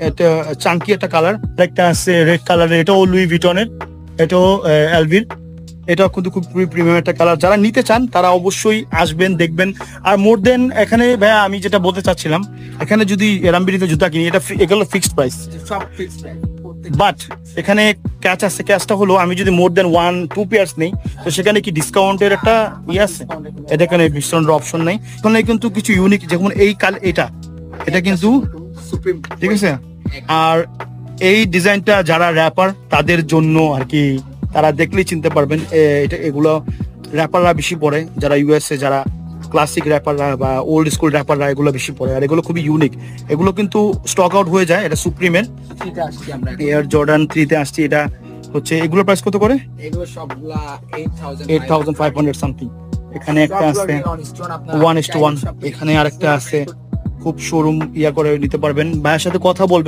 এটা চাঙ্কি একটা কালার, একটা আছে রেড কালারের, এটাও লুই ভিটনের, এটাও এলভির, এটা কিন্তু খুব প্রিমিয়াম একটা কালার। যারা নিতে চান তারা অবশ্যই আসবেন, দেখবেন। আর মোর দেন এখানে ভাইয়া আমি যেটা বলতে চাচ্ছিলাম, এখানে যদি এরামবিরিতে জুতা কিনি এটা এগুলো ফিক্সড প্রাইস, সব ফিক্সড প্রাইস। বাট এখানে ক্যাচ আছে। ক্যাচটা হলো আমি যদি মোর দেন 1-2 পেয়ার্স নেই তো সেখানে কি ডিসকাউন্টের একটা ইয়ে আছে? এটা এখানে ডিসকাউন্টের অপশন নেই। এখানে কিন্তু কিছু ইউনিক, যেমন এই এটা কিন্তু সুপ্রিম, ঠিক আছে। আর এই ডিজাইনটা যারা র্যাপার তাদের জন্য আর কি, তারা দেখলেই চিনতে পারবেন এটা, এগুলো র্যাপাররা বেশি পরে, যারা ইউএসএ, যারা ক্লাসিক র্যাপাররা বা ওল্ড স্কুল র্যাপাররা এগুলো বেশি পরে। আর এগুলো খুবই ইউনিক, এগুলো কিন্তু স্টক আউট হয়ে যায়। এটা সুপ্রিমের এটা আসছে আমরা এয়ার জর্ডান 3 তে আসছে। এটা হচ্ছে এগুলো প্রাইস কত করে? এগুলো সবগুলা 8500 সামথিং। এখানে একটা আছে 1:1, এখানে আরেকটা আছে, খুব শোরুম ইয়া করে নিতে পারবেন। ভাইয়ের সাথে কথা বলবেন।